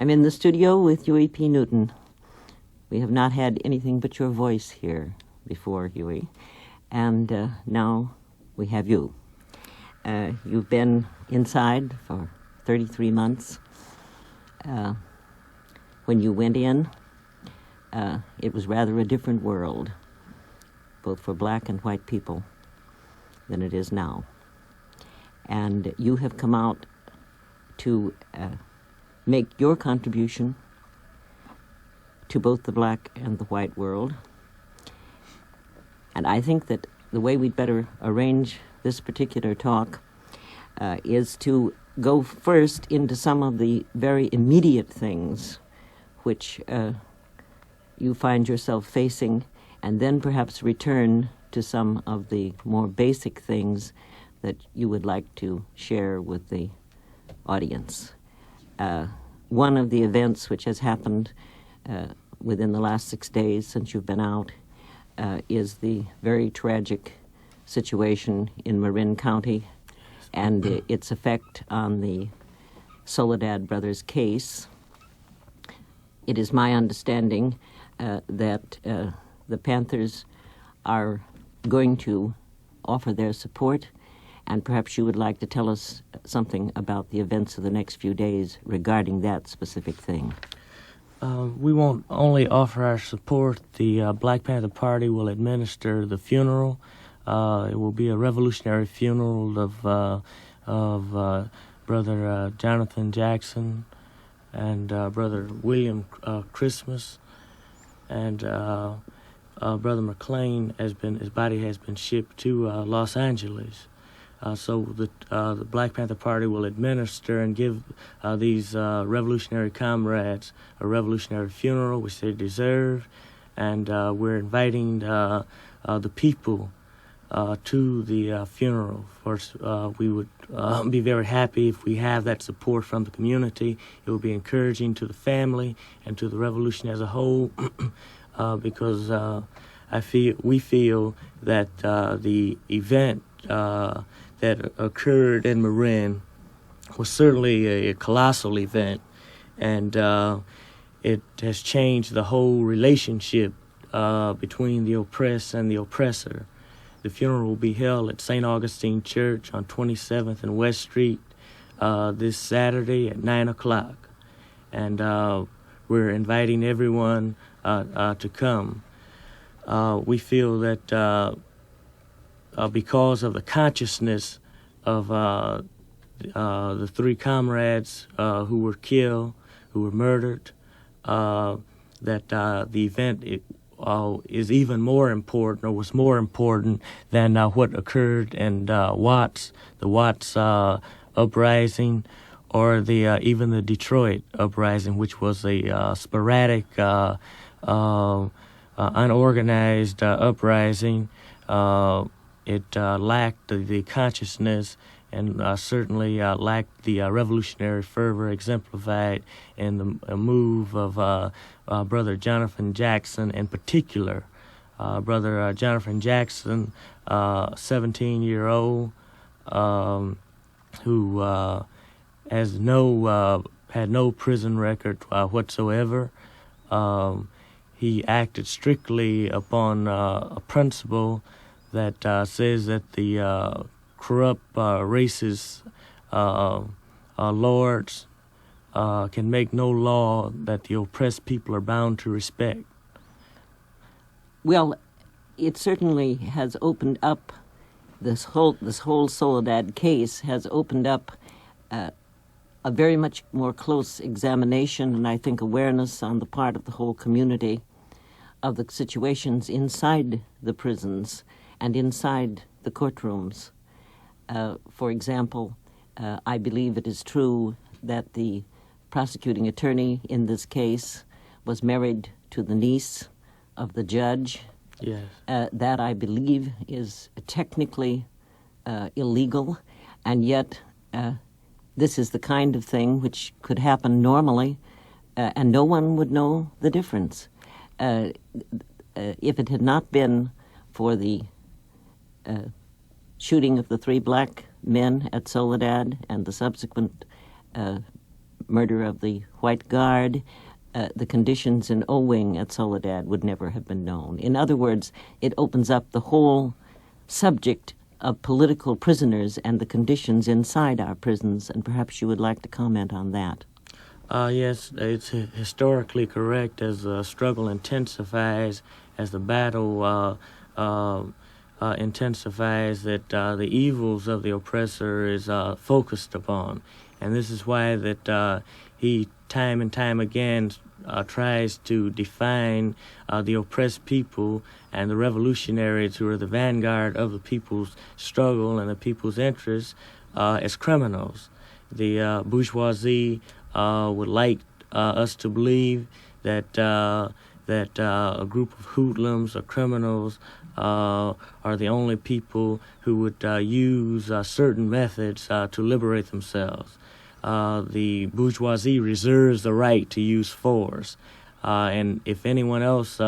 I'm in the studio with Huey P. Newton. We have not had anything but your voice here before, Huey. And now we have you. You've been inside for 33 months. When you went in, it was rather a different world, both for black and white people, than it is now. And you have come out to make your contribution to both the black and the white world. And I think that the way we'd better arrange this particular talk is to go first into some of the very immediate things which you find yourself facing, and then perhaps return to some of the more basic things that you would like to share with the audience. One of the events which has happened within the last 6 days since you've been out is the very tragic situation in Moran County and its effect on the Soledad brothers' case. It is my understanding that the Panthers are going to offer their support, and perhaps you would like to tell us something about the events of the next few days regarding that specific thing. We won't only offer our support. The Black Panther Party will administer the funeral. It will be a revolutionary funeral of Brother Jonathan Jackson and Brother William Christmas, and Brother McLean his body has been shipped to Los Angeles. So the Black Panther Party will administer and give these revolutionary comrades a revolutionary funeral, which they deserve, and we're inviting the people to the funeral. First, we would be very happy if we have that support from the community. It will be encouraging to the family and to the revolution as a whole, because we feel that the event that occurred in Moran was certainly a colossal event, and it has changed the whole relationship between the oppressed and the oppressor. The funeral will be held at St. Augustine Church on 27th and West Street this Saturday at 9 o'clock. And we're inviting everyone to come. We feel that because of the consciousness of the three comrades who were killed, who were murdered, that the event is even more important, or was more important than what occurred in the Watts uprising, or even the Detroit uprising, which was a sporadic, unorganized uprising. It lacked the consciousness, and certainly lacked the revolutionary fervor exemplified in the move of Brother Jonathan Jackson in particular. Brother Jonathan Jackson, 17-year-old, who had no prison record whatsoever. He acted strictly upon a principle that says that the corrupt racist lords can make no law that the oppressed people are bound to respect. Well, it certainly has opened up, this whole Soledad case has opened up a very much more close examination, and I think awareness on the part of the whole community of the situations inside the prisons and inside the courtrooms. For example, I believe it is true that the prosecuting attorney in this case was married to the niece of the judge. Yes. That, I believe, is technically illegal, and yet this is the kind of thing which could happen normally, and no one would know the difference. If it had not been for the shooting of the three black men at Soledad and the subsequent murder of the white guard, the conditions in O-Wing at Soledad would never have been known. In other words, it opens up the whole subject of political prisoners and the conditions inside our prisons, and perhaps you would like to comment on that. Yes, it's historically correct. As the struggle intensifies, as the battle intensifies, that the evils of the oppressor is focused upon. And this is why that he time and time again tries to define the oppressed people and the revolutionaries who are the vanguard of the people's struggle and the people's interests as criminals. The bourgeoisie would like us to believe that a group of hoodlums or criminals are the only people who would use certain methods to liberate themselves. The bourgeoisie reserves the right to use force, and if anyone else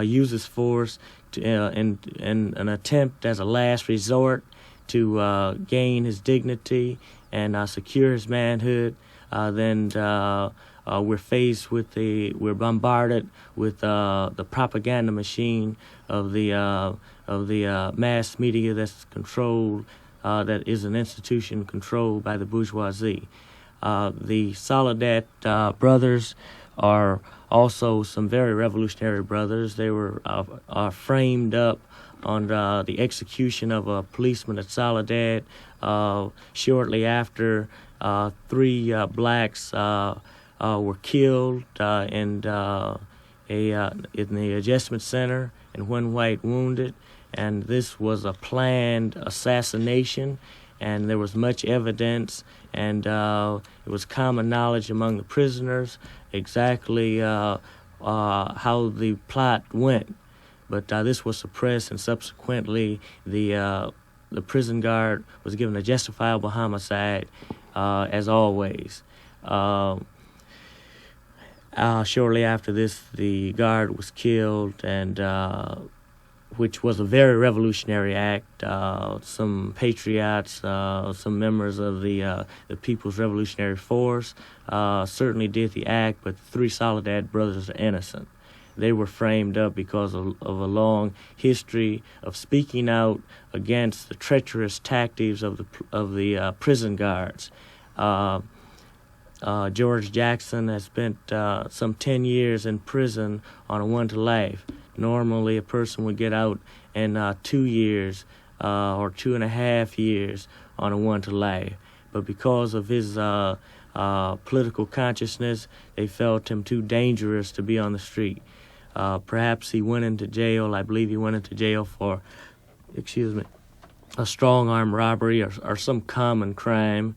uses force in an attempt as a last resort to gain his dignity and secure his manhood, then we're bombarded with the propaganda machine of the mass media that's controlled. That is an institution controlled by the bourgeoisie. The Soledad brothers are also some very revolutionary brothers. They were framed up on the execution of a policeman at Soledad. Shortly after, 3 blacks were killed in the adjustment center, and 1 white wounded. And this was a planned assassination, and there was much evidence, and it was common knowledge among the prisoners exactly how the plot went. But this was suppressed, and subsequently the prison guard was given a justifiable homicide, as always. Shortly after this, the guard was killed, and which was a very revolutionary act. Some patriots, some members of the People's Revolutionary Force certainly did the act, but the 3 Soledad brothers are innocent. They were framed up because of a long history of speaking out against the treacherous tactics of the prison guards. George Jackson has spent some 10 years in prison on a 1 to life. Normally, a person would get out in 2 years or 2.5 years on a 1 to life. But because of his political consciousness, they felt him too dangerous to be on the street. Perhaps he went into jail. I believe he went into jail for, a strong-arm robbery or some common crime,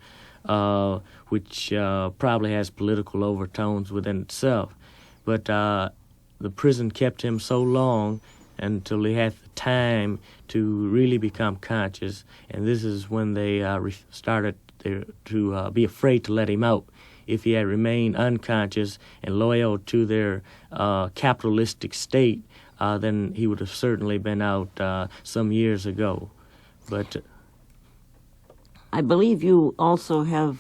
which probably has political overtones within itself. But the prison kept him so long until he had the time to really become conscious, and this is when they started to be afraid to let him out. If he had remained unconscious and loyal to their capitalistic state, then he would have certainly been out some years ago. But I believe you also have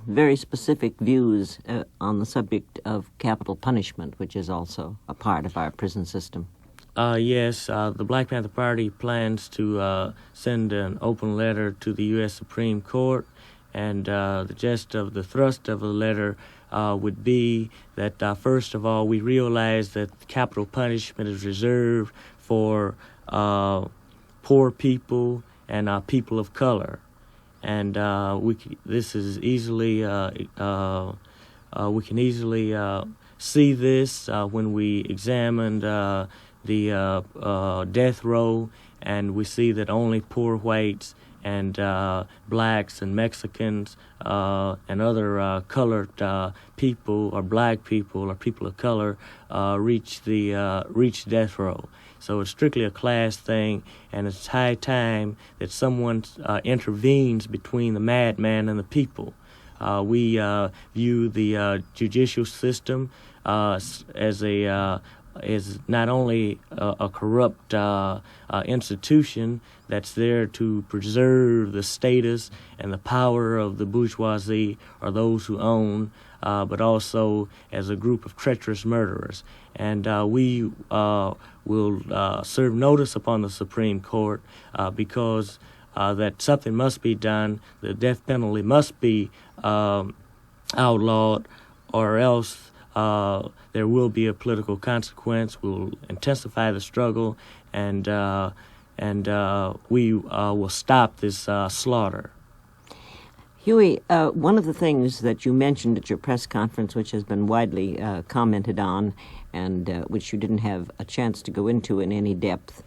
very specific views on the subject of capital punishment, which is also a part of our prison system. Yes, the Black Panther Party plans to send an open letter to the U.S. Supreme Court, and the thrust of the letter would be that, first of all, we realize that capital punishment is reserved for poor people and people of color. And this is easily we can easily see this when we examined the death row, and we see that only poor whites and blacks and Mexicans and other colored people or black people or people of color reach death row. So it's strictly a class thing, and it's high time that someone intervenes between the madman and the people. We view the judicial system as a is not only a corrupt institution that's there to preserve the status and the power of the bourgeoisie or those who own, but also as a group of treacherous murderers. And we will serve notice upon the Supreme Court because that something must be done. The death penalty must be outlawed, or else there will be a political consequence. We'll intensify the struggle, and we will stop this slaughter. Huey, one of the things that you mentioned at your press conference, which has been widely commented on, and which you didn't have a chance to go into in any depth,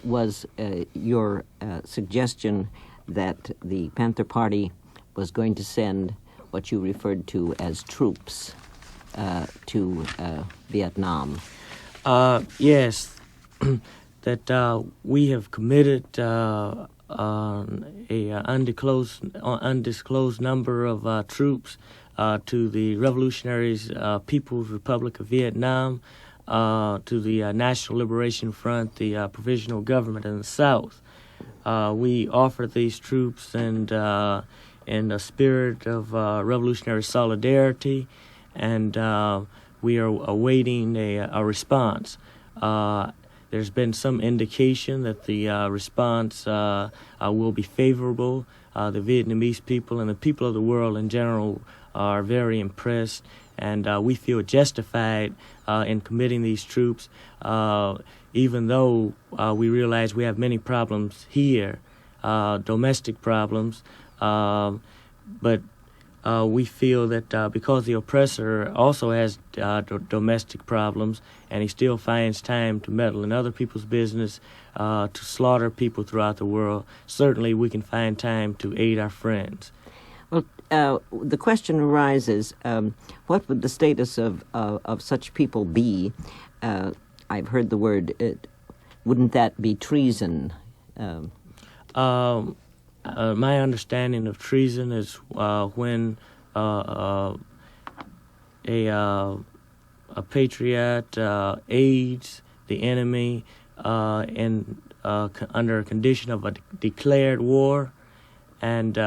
was your suggestion that the Panther Party was going to send what you referred to as troops to Vietnam. Yes, that we have committed a undisclosed number of troops to the Revolutionaries People's Republic of Vietnam, to the National Liberation Front, the provisional government in the South. We offered these troops and in a spirit of revolutionary solidarity, and we are awaiting a response. There's been some indication that the response will be favorable. The Vietnamese people and the people of the world in general are very impressed, and we feel justified in committing these troops, even though we realize we have many problems here, domestic problems, but we feel that because the oppressor also has domestic problems, and he still finds time to meddle in other people's business, to slaughter people throughout the world, certainly we can find time to aid our friends. Well, the question arises, what would the status of such people be? I've heard the word, wouldn't that be treason? My understanding of treason is when a patriot aids the enemy under a condition of a declared war, and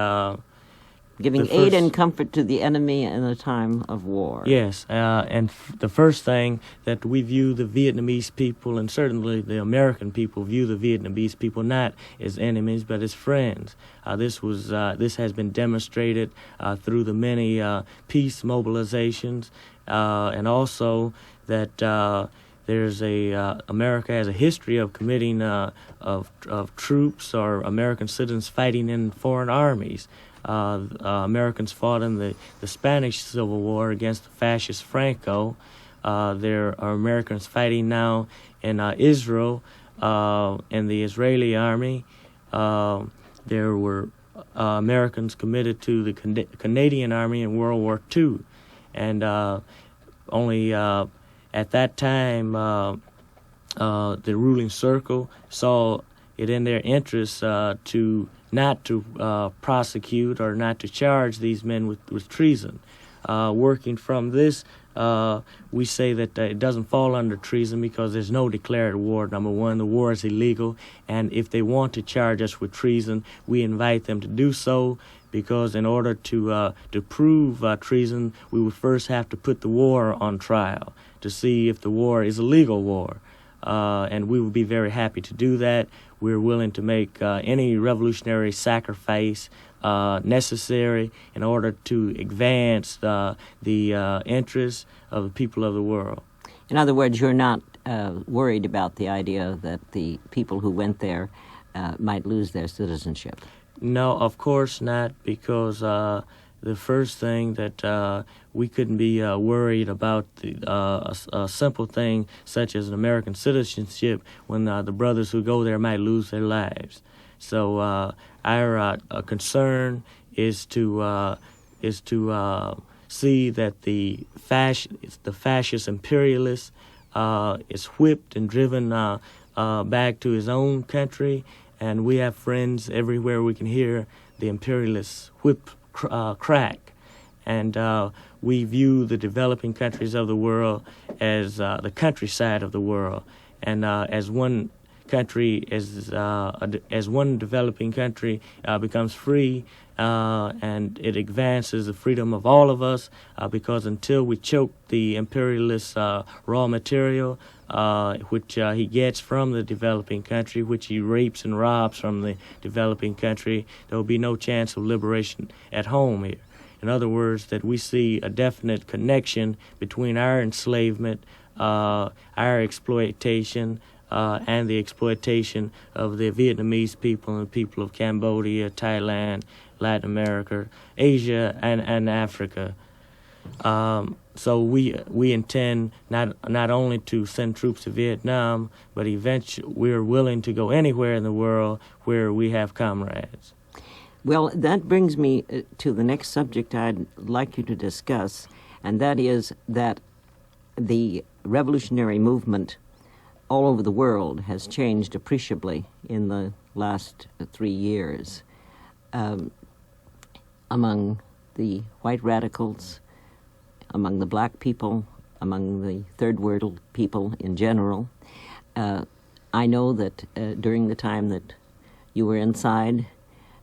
giving aid and comfort to the enemy in a time of war. Yes, and the first thing that we view the Vietnamese people, and certainly the American people view the Vietnamese people not as enemies but as friends. This has been demonstrated through the many peace mobilizations, and also that there's America has a history of committing of troops or American citizens fighting in foreign armies. Americans fought in the Spanish Civil War against the fascist Franco. There are Americans fighting now in Israel, in the Israeli army. There were Americans committed to the Canadian army in World War II. And only at that time, the ruling circle saw it in their interest not to prosecute or not to charge these men with treason. Working from this, we say that it doesn't fall under treason because there's no declared war. Number one, the war is illegal, and if they want to charge us with treason, we invite them to do so, because in order to prove treason, we would first have to put the war on trial to see if the war is a legal war. And we would be very happy to do that. We're willing to make any revolutionary sacrifice necessary in order to advance the interests of the people of the world. In other words, you're not worried about the idea that the people who went there might lose their citizenship? No, of course not, because the first thing that we couldn't be worried about a simple thing such as an American citizenship when the brothers who go there might lose their lives. So our concern is to see that the fascist imperialist is whipped and driven back to his own country, and we have friends everywhere we can hear the imperialists whip crack. And we view the developing countries of the world as the countryside of the world, and as one country, as one developing country becomes free, and it advances the freedom of all of us, because until we choke the imperialist raw material, which he gets from the developing country, which he rapes and robs from the developing country, there will be no chance of liberation at home here. In other words, that we see a definite connection between our enslavement, our exploitation, and the exploitation of the Vietnamese people and the people of Cambodia, Thailand, Latin America, Asia, and Africa. So we intend not only to send troops to Vietnam, but eventually we're willing to go anywhere in the world where we have comrades. Well, that brings me to the next subject I'd like you to discuss, and that is that the revolutionary movement all over the world has changed appreciably in the last 3 years. Among the white radicals, among the black people, among the third world people in general. I know that during the time that you were inside,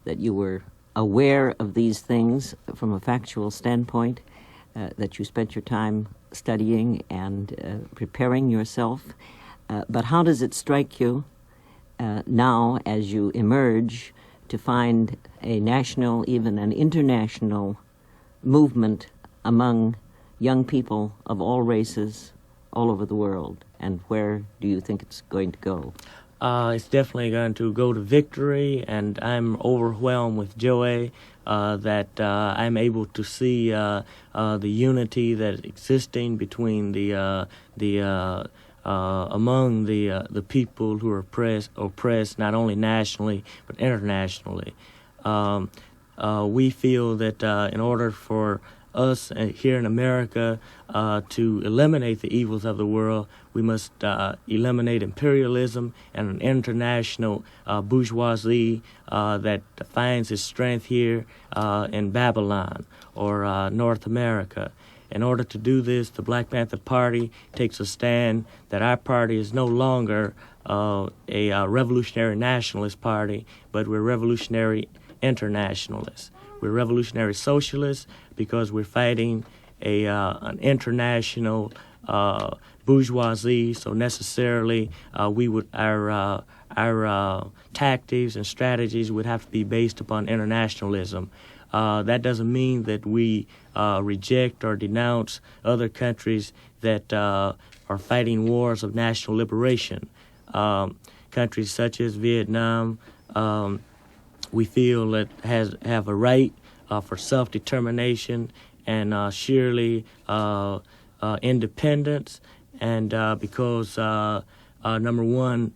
that you were aware of these things from a factual standpoint, that you spent your time studying and preparing yourself. But how does it strike you now as you emerge to find a national, even an international movement among young people of all races all over the world? And where do you think it's going to go? It's definitely going to go to victory, and I'm overwhelmed with joy that I'm able to see the unity that is existing between among the people who are oppressed not only nationally but internationally. We feel that in order for us here in America to eliminate the evils of the world, we must eliminate imperialism and an international bourgeoisie that finds its strength here in Babylon or North America. In order to do this, the Black Panther Party takes a stand that our party is no longer a revolutionary nationalist party, but we're revolutionary internationalists. We're revolutionary socialists because we're fighting an international bourgeoisie. So necessarily, our tactics and strategies would have to be based upon internationalism. That doesn't mean that we reject or denounce other countries that are fighting wars of national liberation. Countries such as Vietnam, we feel that have a right for self-determination and surely independence, and because number one,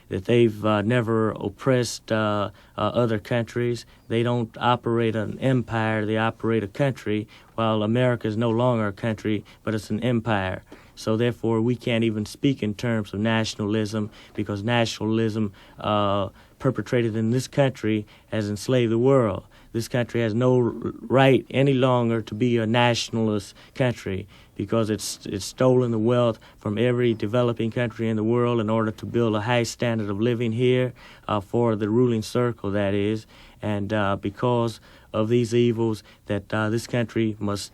that they've never oppressed other countries. They don't operate an empire, they operate a country, while America is no longer a country, but it's an empire. So therefore, we can't even speak in terms of nationalism, because nationalism perpetrated in this country has enslaved the world. This country has no right any longer to be a nationalist country, because it's stolen the wealth from every developing country in the world in order to build a high standard of living here for the ruling circle, that is. And because of these evils, that this country must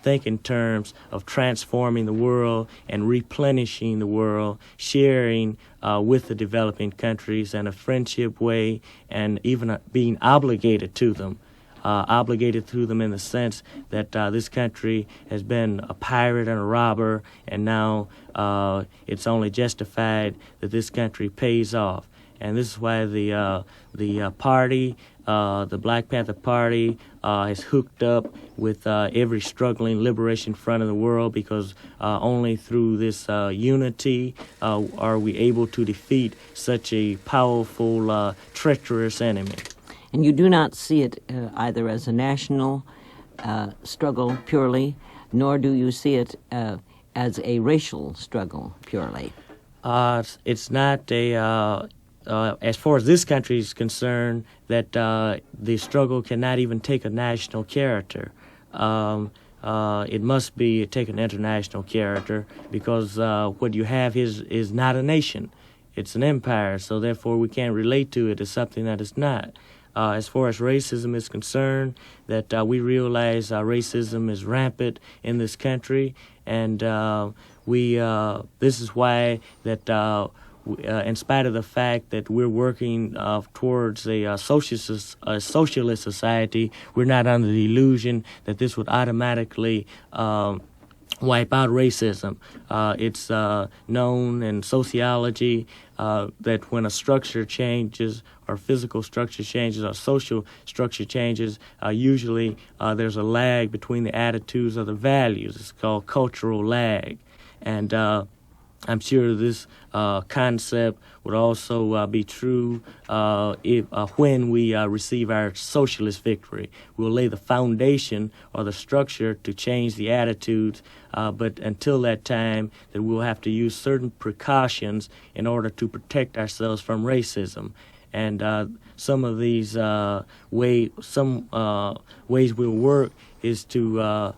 think in terms of transforming the world and replenishing the world, sharing with the developing countries in a friendship way, and even being obligated to them. Obligated to them in the sense that this country has been a pirate and a robber, and now it's only justified that this country pays off. And this is why the party, the Black Panther Party, is hooked up with every struggling liberation front in the world, because only through this unity are we able to defeat such a powerful, treacherous enemy. And you do not see it either as a national struggle purely, nor do you see it as a racial struggle purely. It's not a... as far as this country is concerned, that the struggle cannot even take a national character. it must take an international character, because what you have is not a nation. It's an empire, so therefore we can't relate to it as something that it's not. As far as racism is concerned, that we realize racism is rampant in this country, and this is why that in spite of the fact that we're working towards a socialist society, we're not under the illusion that this would automatically wipe out racism. It's known in sociology that when a structure changes, or physical structure changes, or social structure changes, usually there's a lag between the attitudes or the values. It's called cultural lag. And I'm sure this concept would also be true when we receive our socialist victory. We'll lay the foundation or the structure to change the attitudes, but until that time, that we'll have to use certain precautions in order to protect ourselves from racism. And some of these ways we'll work is to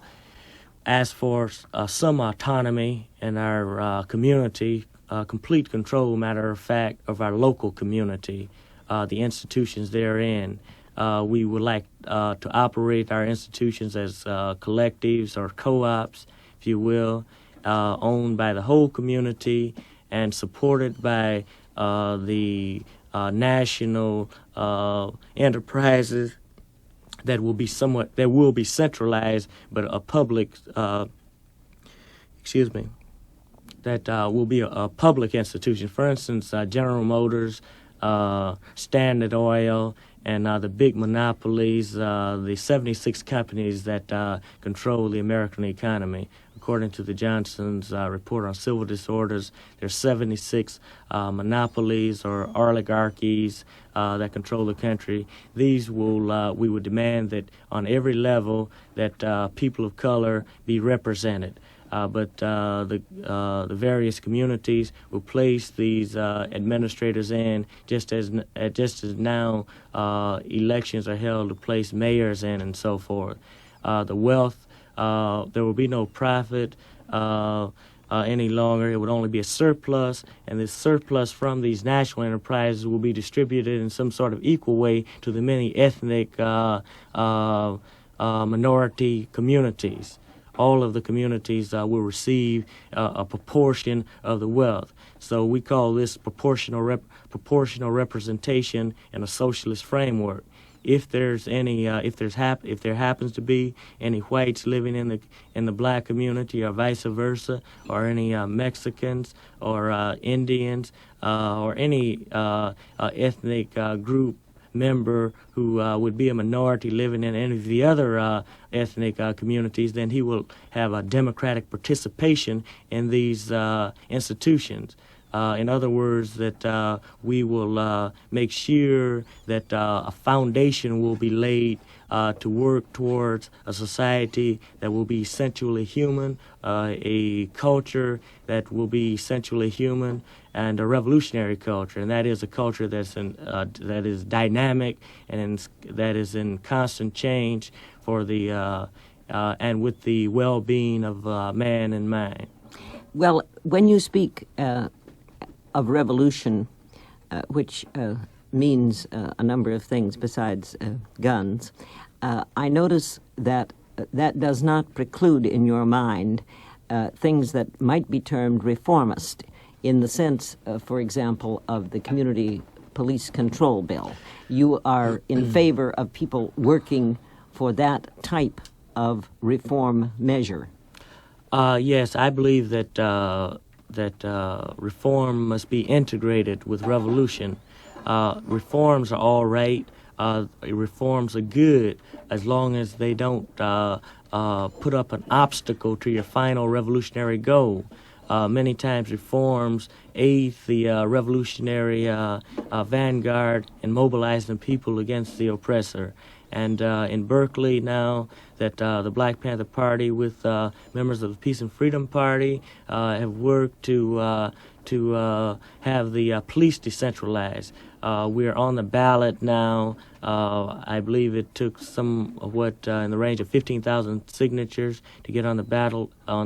ask for some autonomy in our community, complete control, matter of fact, of our local community, the institutions therein. We would like to operate our institutions as collectives or co-ops, if you will, owned by the whole community and supported by the national enterprises that will be centralized, but a public, that will be a public institution. For instance, General Motors, Standard Oil, and the big monopolies, the 76 companies that control the American economy. According to the Johnson's report on civil disorders, there's 76 monopolies or oligarchies that control the country. These we would demand that on every level that people of color be represented. But the various communities will place these administrators in, just as now elections are held to place mayors in and so forth. The wealth, there will be no profit any longer. It would only be a surplus, and this surplus from these national enterprises will be distributed in some sort of equal way to the many ethnic minority communities. All of the communities will receive a proportion of the wealth. So we call this proportional representation in a socialist framework. If there happens to be any whites living in the black community, or vice versa, or any Mexicans or Indians or any ethnic group member who would be a minority living in any of the other ethnic communities, then he will have a democratic participation in these institutions. In other words, that we will make sure that a foundation will be laid to work towards a society that will be essentially human, a culture that will be essentially human, and a revolutionary culture. And that is a culture that is dynamic and that is in constant change for the and with the well-being of man in mind. Well, when you speak of revolution, which means a number of things besides guns, I notice that that does not preclude in your mind things that might be termed reformist, in the sense, for example, of the Community Police Control Bill. You are in favor of people working for that type of reform measure. Yes, I believe that reform must be integrated with revolution. Reforms are all right. Reforms are good as long as they don't put up an obstacle to your final revolutionary goal. Many times reforms aid the revolutionary vanguard in mobilizing people against the oppressor. And in Berkeley now, that the Black Panther Party with members of the Peace and Freedom Party have worked to have the police decentralized. We're on the ballot now. I believe it took somewhat in the range of 15,000 signatures to get on the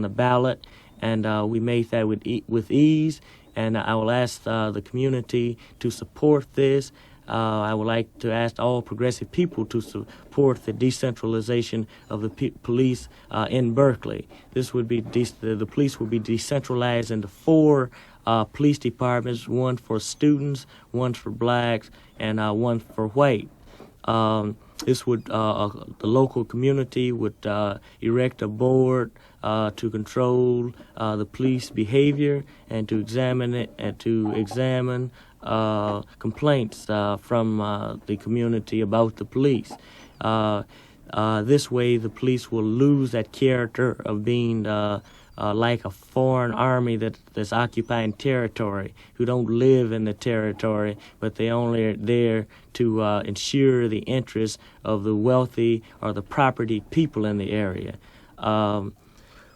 ballot, and we made that with ease. And I will ask the community to support this. I would like to ask all progressive people to support the decentralization of the police in Berkeley. This would be the police would be decentralized into 4 police departments: one for students, one for blacks, and one for white. This would the local community would erect a board to control the police behavior and to examine complaints from the community about the police. This way, the police will lose that character of being like a foreign army that's occupying territory, who don't live in the territory, but they only are there to ensure the interests of the wealthy or the property people in the area.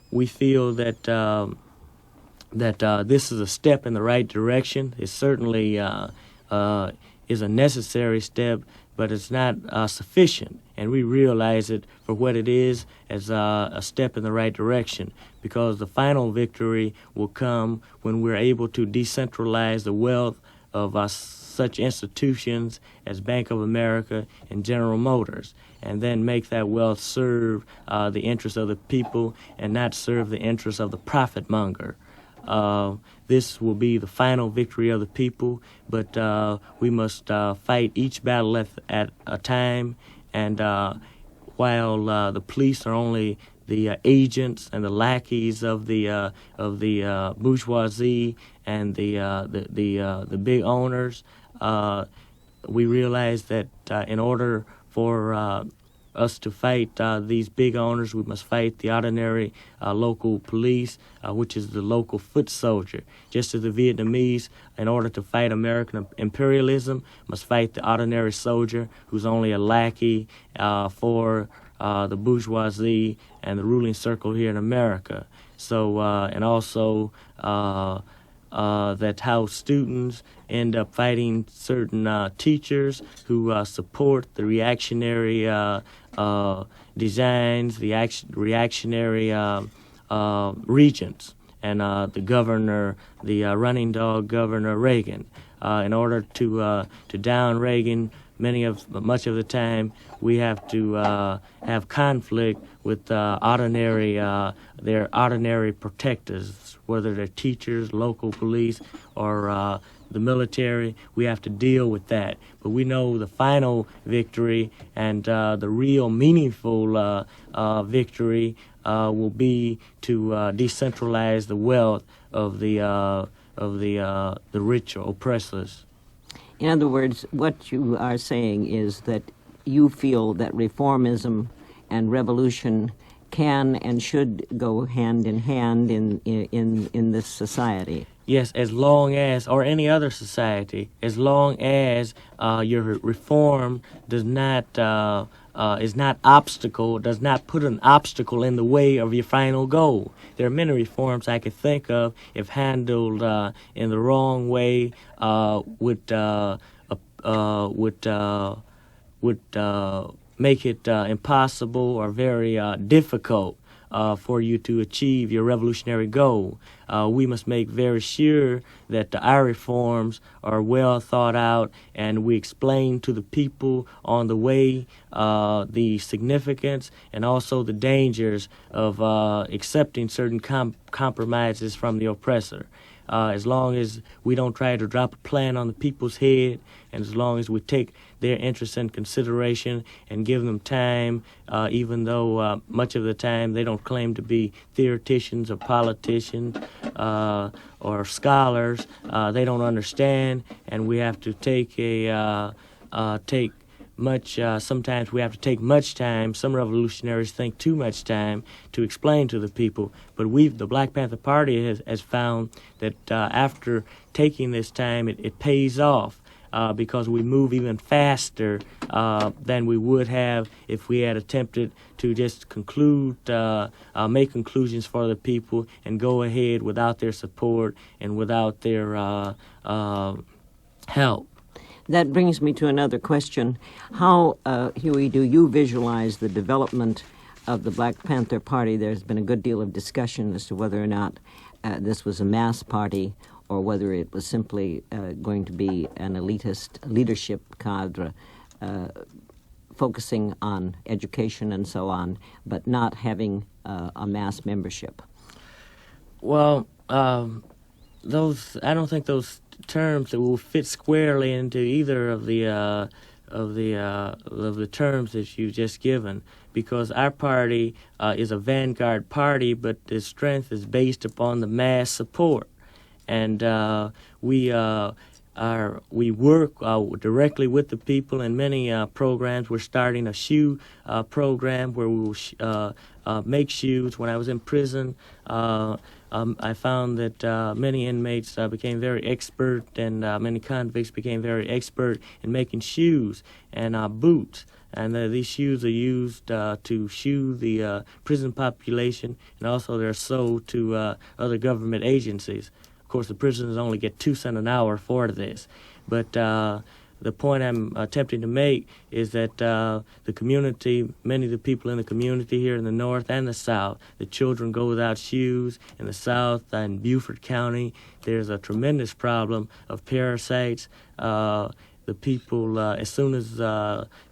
We feel that this is a step in the right direction. It certainly is a necessary step, but it's not sufficient, and we realize it for what it is, as a step in the right direction, because the final victory will come when we're able to decentralize the wealth of such institutions as Bank of America and General Motors, and then make that wealth serve the interests of the people and not serve the interests of the profit monger. This will be the final victory of the people, but we must fight each battle at a time. And while the police are only the agents and the lackeys of the bourgeoisie and the big owners, we realize that in order for us to fight these big owners, we must fight the ordinary local police, which is the local foot soldier. Just as the Vietnamese, in order to fight American imperialism, must fight the ordinary soldier, who's only a lackey for the bourgeoisie and the ruling circle here in America. So, and also that how students end up fighting certain teachers who support the reactionary designs, the reactionary regents, and the governor, the running dog Governor Reagan. In order to down Reagan, much of the time we have to have conflict with their ordinary protectors, whether they're teachers, local police, or the military. We have to deal with that. But we know the final victory and the real meaningful victory will be to decentralize the wealth of the rich or oppressors. In other words, what you are saying is that you feel that reformism and revolution can and should go hand in hand in this society. Yes, as long as, or any other society, as long as your reform does not does not put an obstacle in the way of your final goal. There are many reforms I could think of, if handled in the wrong way, would make it impossible or very difficult for you to achieve your revolutionary goal. We must make very sure that our reforms are well thought out, and we explain to the people on the way the significance and also the dangers of accepting certain compromises from the oppressor. As long as we don't try to drop a plan on the people's head, and as long as we take their interests in consideration and give them time, even though much of the time they don't claim to be theoreticians or politicians or scholars, they don't understand, and we have to sometimes we have to take much time. Some revolutionaries think too much time to explain to the people. But the Black Panther Party has found that after taking this time, it pays off. because we move even faster than we would have if we had attempted to just make conclusions for the people and go ahead without their support and without their help. That brings me to another question. How, Huey, do you visualize the development of the Black Panther Party? There's been a good deal of discussion as to whether or not this was a mass party or whether it was simply going to be an elitist leadership cadre focusing on education and so on, but not having a mass membership. Well, I don't think those terms that will fit squarely into either of the terms that you just given, because our party is a vanguard party, but its strength is based upon the mass support, and we work directly with the people in many programs. We're starting a shoe program where we will make shoes. When I was in prison, I found that many inmates became very expert, and many convicts became very expert in making shoes and boots. And these shoes are used to shoe the prison population, and also they're sold to other government agencies. Of course, the prisoners only get 2 cents an hour for this. But the point I'm attempting to make is that the community, many of the people in the community here in the North and the South, the children go without shoes. In the South, in Beaufort County, there's a tremendous problem of parasites. The people, as soon as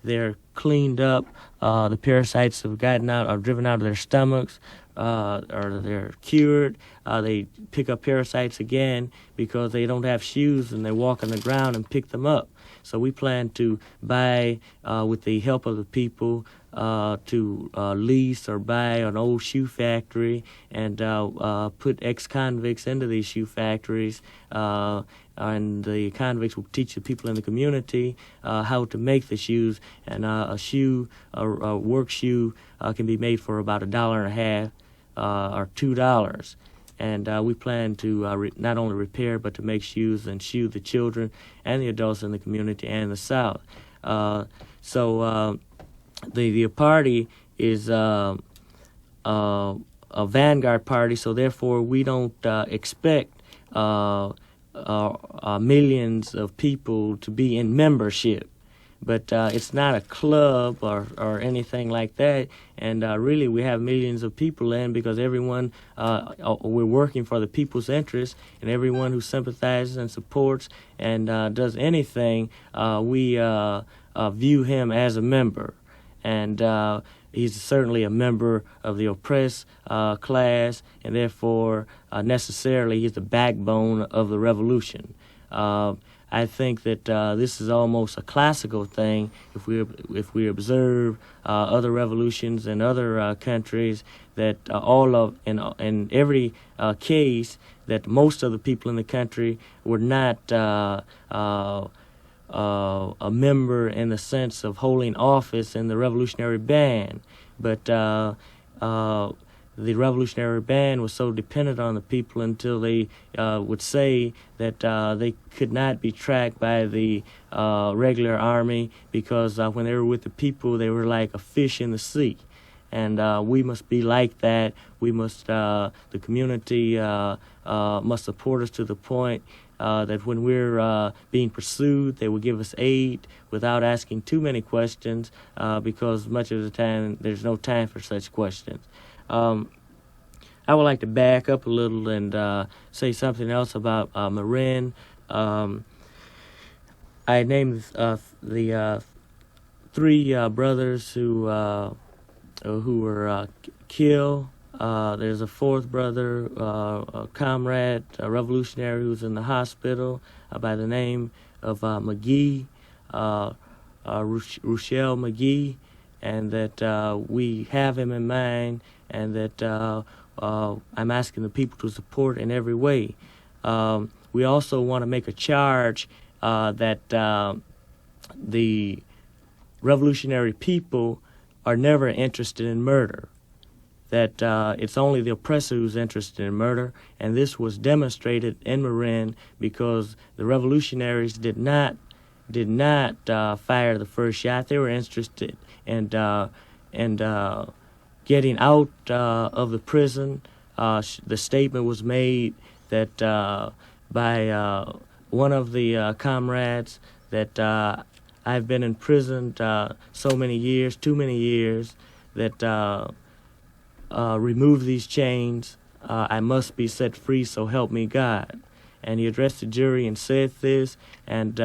they're cleaned up, the parasites have gotten out, are driven out of their stomachs, or they're cured. They pick up parasites again because they don't have shoes and they walk on the ground and pick them up. So we plan to buy, with the help of the people, to lease or buy an old shoe factory and put ex-convicts into these shoe factories, and the convicts will teach the people in the community how to make the shoes. And a work shoe can be made for about $1.50 or $2. And we plan to not only repair but to make shoes and shoe the children and the adults in the community and the South. So the party is a vanguard party, so therefore we don't expect millions of people to be in membership. But it's not a club or anything like that. And really we have millions of people in because everyone, we're working for the people's interests, and everyone who sympathizes and supports and does anything, we view him as a member. And he's certainly a member of the oppressed class, and therefore necessarily he's the backbone of the revolution. I think that this is almost a classical thing if we observe other revolutions in other countries, that in every case that most of the people in the country were not a member in the sense of holding office in the Revolutionary Band, but the Revolutionary Band was so dependent on the people until they would say that they could not be tracked by the regular army, because when they were with the people, they were like a fish in the sea. And we must be like that. We must, the community must support us to the point that when we're being pursued, they will give us aid without asking too many questions, because much of the time there's no time for such questions. I would like to back up a little and say something else about Moran. I named the three brothers who were killed. There's a fourth brother, a comrade, a revolutionary who's in the hospital by the name of McGee, Rochelle McGee, and that we have him in mind, and that I'm asking the people to support in every way. We also want to make a charge that the revolutionary people are never interested in murder, that it's only the oppressor who's interested in murder, and this was demonstrated in Moran because the revolutionaries did not did not fire the first shot. They were interested in getting out of the prison. The statement was made that by one of the comrades that I've been imprisoned so many years, too many years, that remove these chains. I must be set free, so help me God. And he addressed the jury and said this, and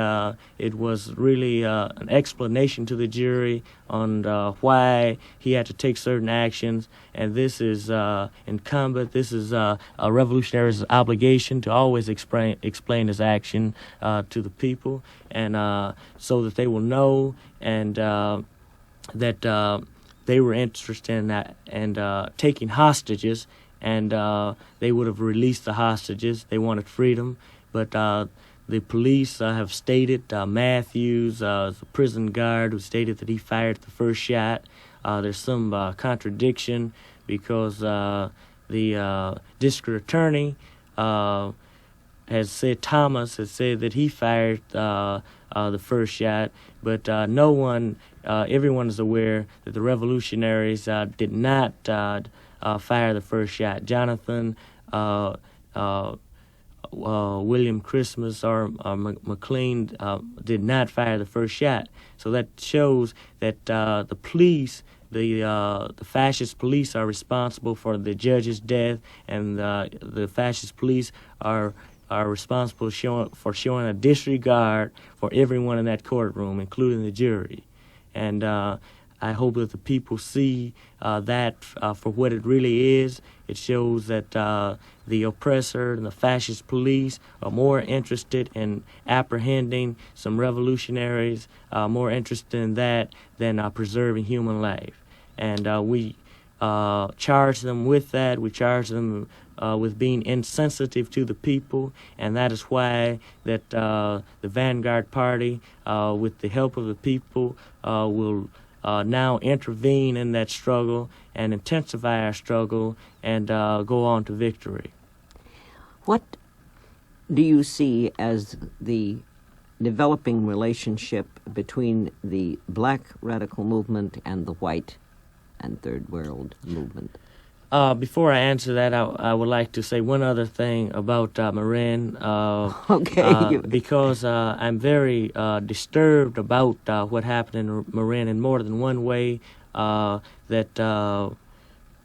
it was really an explanation to the jury on why he had to take certain actions. And this is incumbent, this is a revolutionary's obligation to always explain his action to the people, and so that they will know and that they were interested in that and taking hostages. And they would have released the hostages. They wanted freedom. But the police have stated, Matthews, the prison guard, who stated that he fired the first shot. There's some contradiction because the district attorney has said, Thomas has said that he fired the first shot. But no one, everyone is aware that the revolutionaries did not fire the first shot. Jonathan, William Christmas, or McLean did not fire the first shot. So that shows that the police, the fascist police, are responsible for the judge's death, and the fascist police are responsible for showing a disregard for everyone in that courtroom, including the jury. And I hope that the people see that for what it really is. It shows that the oppressor and the fascist police are more interested in apprehending some revolutionaries, more interested in that than preserving human life. And we charge them with that. We charge them with being insensitive to the people, and that is why that the Vanguard Party, with the help of the people, will now intervene in that struggle and intensify our struggle and go on to victory. What do you see as the developing relationship between the black radical movement and the white and third world movement? Before I answer that, I would like to say one other thing about Moran. Okay. Because I'm very disturbed about what happened in Moran in more than one way. That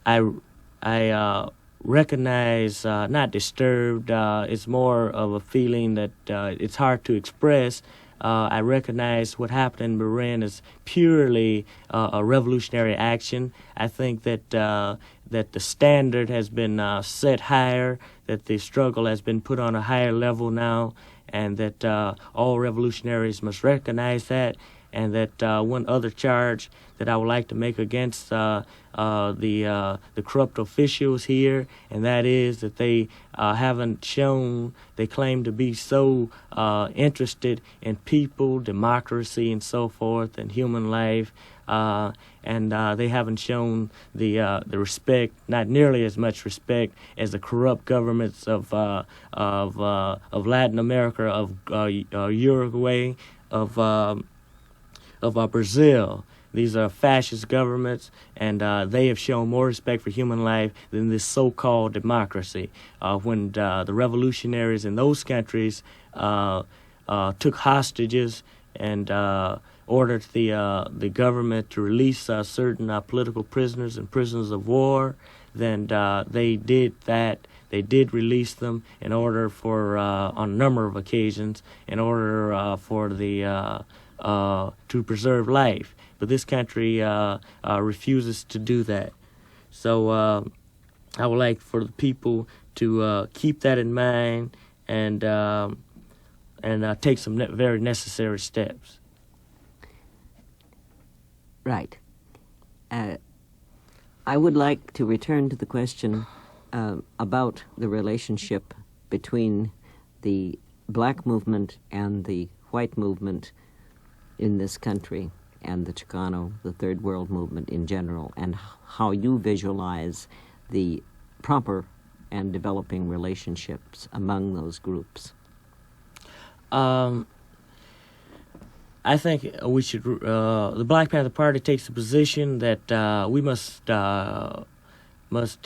I recognize, not disturbed. It's more of a feeling that it's hard to express. I recognize what happened in Moran is purely a revolutionary action. I think that that the standard has been set higher, that the struggle has been put on a higher level now, and that all revolutionaries must recognize that. And that one other charge that I would like to make against the corrupt officials here, and that is that they haven't shown, they claim to be so interested in people, democracy, and so forth, and human life, and they haven't shown the respect, not nearly as much respect as the corrupt governments of Latin America, of Uruguay, of Brazil. These are fascist governments, and they have shown more respect for human life than this so-called democracy. When the revolutionaries in those countries took hostages and ordered the government to release certain political prisoners and prisoners of war, then they did that. They did release them in order for, on a number of occasions, in order for the to preserve life. But this country refuses to do that. So I would like for the people to keep that in mind and take some very necessary steps. Right. I would like to return to the question about the relationship between the black movement and the white movement in this country, and the Chicano, the Third World movement in general, and how you visualize the proper and developing relationships among those groups. I think we should. The Black Panther Party takes the position that we must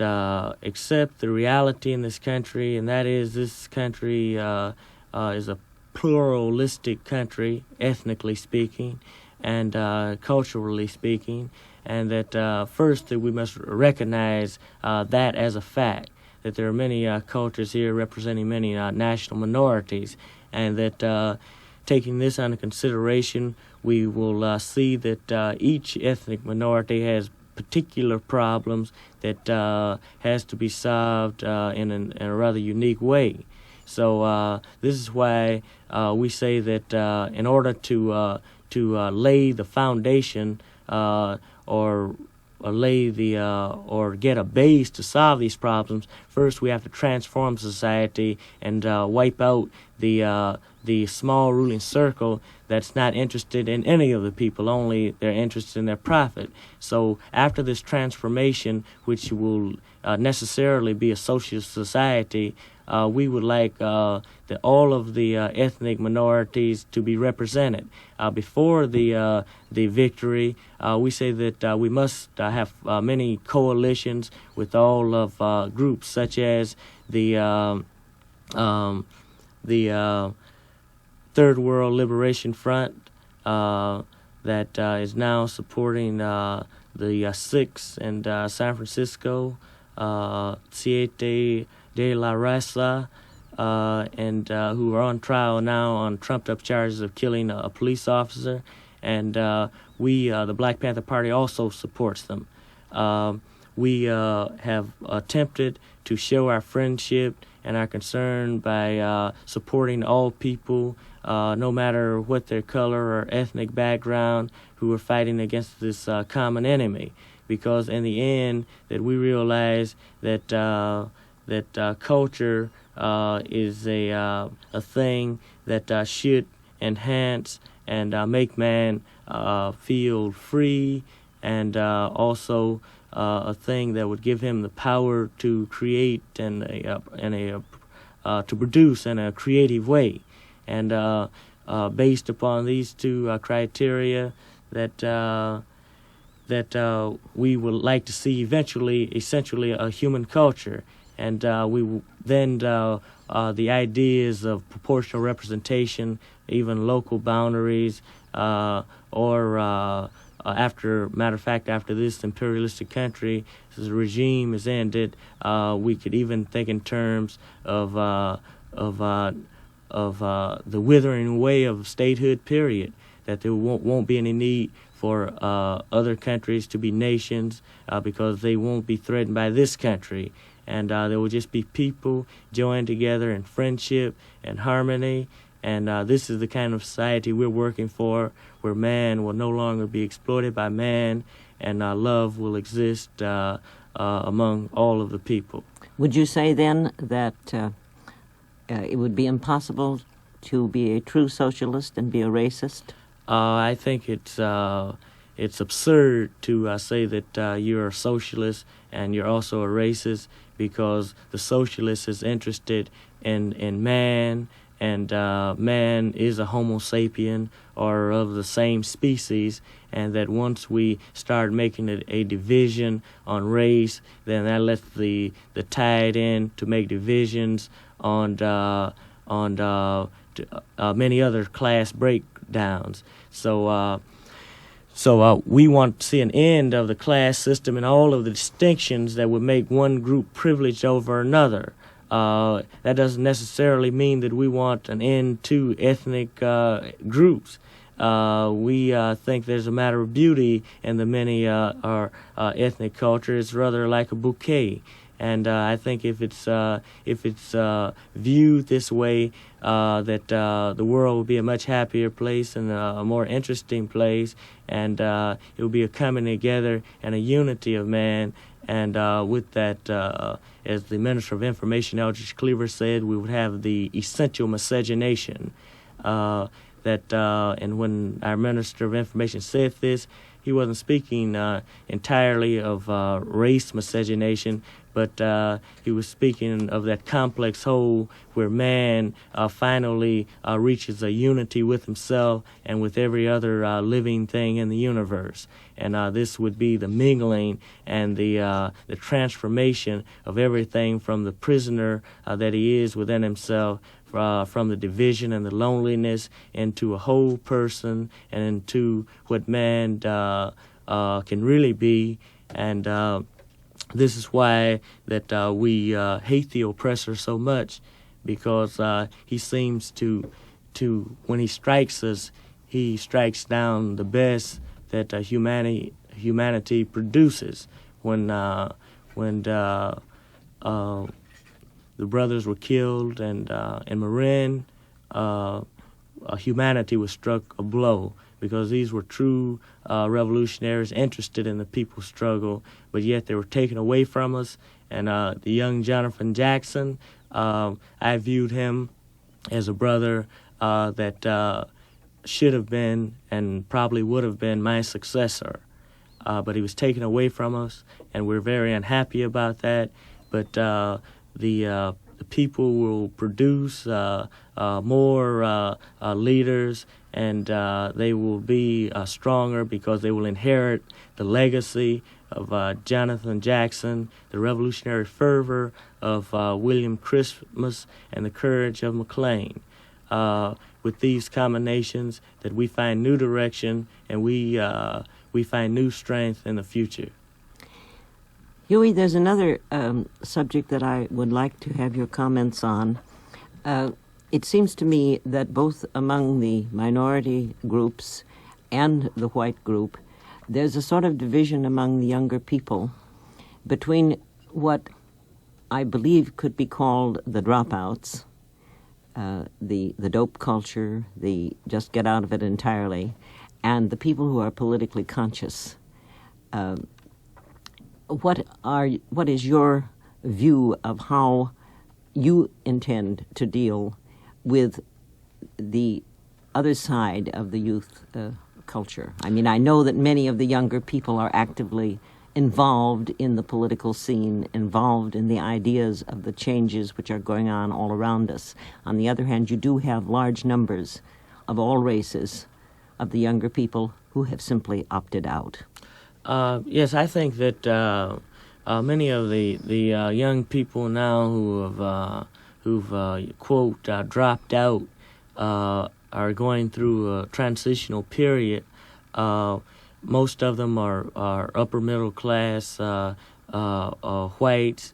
accept the reality in this country, and that is this country is a pluralistic country, ethnically speaking, and culturally speaking, and that first that we must recognize that as a fact, that there are many cultures here representing many national minorities, and that taking this under consideration, we will see that each ethnic minority has particular problems that has to be solved in a rather unique way. So this is why we say that in order to lay the foundation or get a base to solve these problems, first we have to transform society and wipe out the small ruling circle that's not interested in any of the people, only they're interested in their profit. So after this transformation, which will necessarily be a socialist society, we would like all of the ethnic minorities to be represented. Before the victory, we say that we must have many coalitions with all of groups such as the Third World Liberation Front that is now supporting the Six in San Francisco, Siete de la Raza, and who are on trial now on trumped-up charges of killing a police officer. And we, the Black Panther Party, also supports them. We have attempted to show our friendship and our concern by supporting all people, no matter what their color or ethnic background, who are fighting against this common enemy. Because in the end, that we realize that culture is a thing that should enhance and make man feel free, and also a thing that would give him the power to create and to produce in a creative way. And based upon these two criteria, that we would like to see essentially a human culture. And we then the ideas of proportional representation, even local boundaries, or after this imperialistic country, this regime is ended, we could even think in terms of the withering away of statehood. Period. That there won't be any need for other countries to be nations because they won't be threatened by this country. And there will just be people joined together in friendship and harmony. And this is the kind of society we're working for, where man will no longer be exploited by man, and love will exist among all of the people. Would you say then that it would be impossible to be a true socialist and be a racist? I think it's absurd to say that you're a socialist and you're also a racist, because the socialist is interested in man, and man is a Homo sapien, or of the same species, and that once we start making it a division on race, then that lets the tide in to make divisions on many other class breakdowns. So we want to see an end of the class system and all of the distinctions that would make one group privileged over another. That doesn't necessarily mean that we want an end to ethnic groups. We think there's a matter of beauty in the many our ethnic culture. It's rather like a bouquet. And I think if it's viewed this way, that the world will be a much happier place and a more interesting place, and it will be a coming together and a unity of man. And with that, as the Minister of Information, Eldridge Cleaver, said, we would have the essential miscegenation. And when our Minister of Information said this, he wasn't speaking entirely of race miscegenation, but he was speaking of that complex whole where man finally reaches a unity with himself and with every other living thing in the universe. And this would be the mingling and the transformation of everything from the prisoner that he is within himself, from the division and the loneliness, into a whole person and into what man can really be. And this is why that we hate the oppressor so much, because he seems to when he strikes us, he strikes down the best that humanity produces. When the brothers were killed and in Moran, humanity was struck a blow, because these were true revolutionaries interested in the people's struggle, but yet they were taken away from us. And the young Jonathan Jackson, I viewed him as a brother that should have been and probably would have been my successor. But he was taken away from us, and we're very unhappy about that. But the people will produce more leaders, and they will be stronger because they will inherit the legacy of Jonathan Jackson, the revolutionary fervor of William Christmas, and the courage of McLean. With these combinations, that we find new direction, and we find new strength in the future. Huey, there's another subject that I would like to have your comments on. It seems to me that both among the minority groups and the white group, there's a sort of division among the younger people between what I believe could be called the dropouts, the dope culture, the just get out of it entirely, and the people who are politically conscious. What is your view of how you intend to deal with the other side of the youth culture? I mean, I know that many of the younger people are actively involved in the political scene, involved in the ideas of the changes which are going on all around us. On the other hand, you do have large numbers of all races of the younger people who have simply opted out. Yes, I think that many of the young people now who've quote dropped out are going through a transitional period. Most of them are upper middle class whites,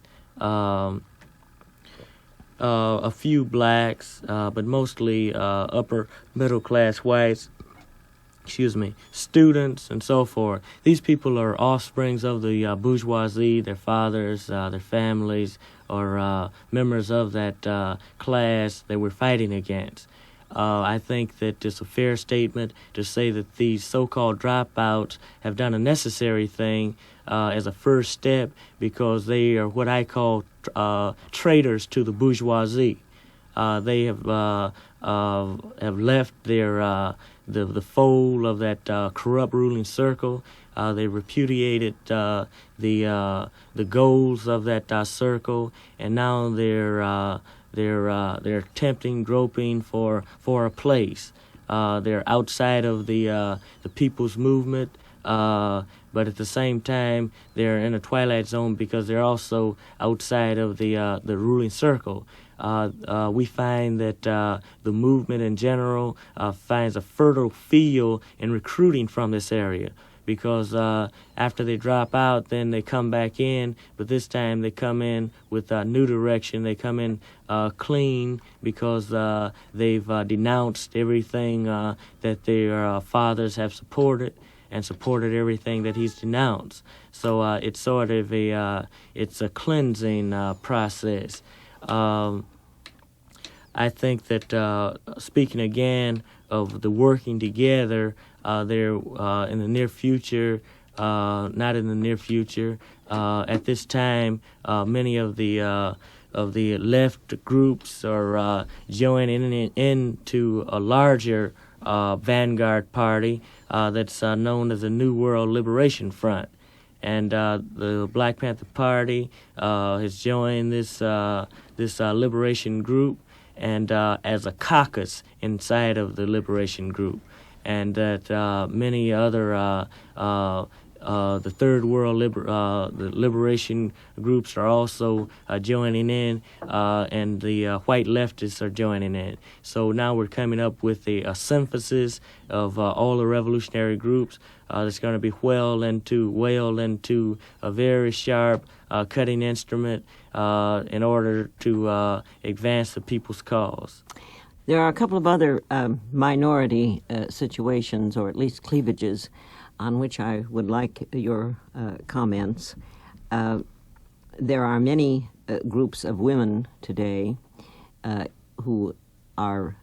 a few blacks, but mostly upper middle class whites. Students and so forth. These people are offsprings of the bourgeoisie. Their fathers, their families, or members of that class that we're fighting against. I think that it's a fair statement to say that these so-called dropouts have done a necessary thing as a first step, because they are what I call traitors to the bourgeoisie. They have left their the fold of that corrupt ruling circle. They repudiated the goals of that circle, and now they're tempting, groping for a place. They're outside of the people's movement, but at the same time they're in a twilight zone because they're also outside of the ruling circle. We find that the movement in general finds a fertile field in recruiting from this area, because after they drop out, then they come back in, but this time they come in with a new direction. They come in clean because they've denounced everything that their fathers have supported, and supported everything that he's denounced. So it's sort of it's a cleansing process. I think that speaking again of the working together, there in the near future, not in the near future, at this time, many of the left groups are joining into a larger vanguard party that's known as the New World Liberation Front. and the Black Panther Party has joined this liberation group, and as a caucus inside of the liberation group, and that many other the third world the liberation groups are also joining in, and the white leftists are joining in. So now we're coming up with a synthesis of all the revolutionary groups that's going to be wailed into a very sharp cutting instrument in order to advance the people's cause. There are a couple of other minority situations, or at least cleavages, on which I would like your comments. There are many groups of women today who are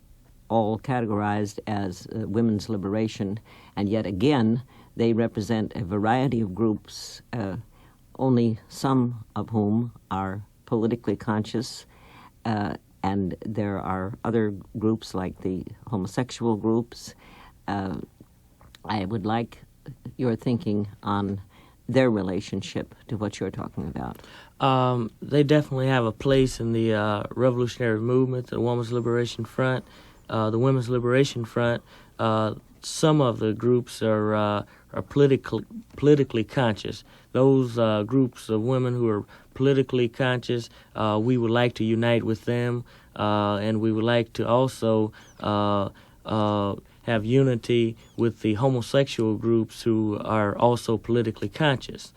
all categorized as women's liberation, and yet again they represent a variety of groups, only some of whom are politically conscious, and there are other groups like the homosexual groups. I would like your thinking on their relationship to what you're talking about. They definitely have a place in the revolutionary movement, the Women's Liberation Front. The Women's Liberation Front, some of the groups are politically conscious. Those groups of women who are politically conscious, we would like to unite with them, and we would like to also have unity with the homosexual groups who are also politically conscious.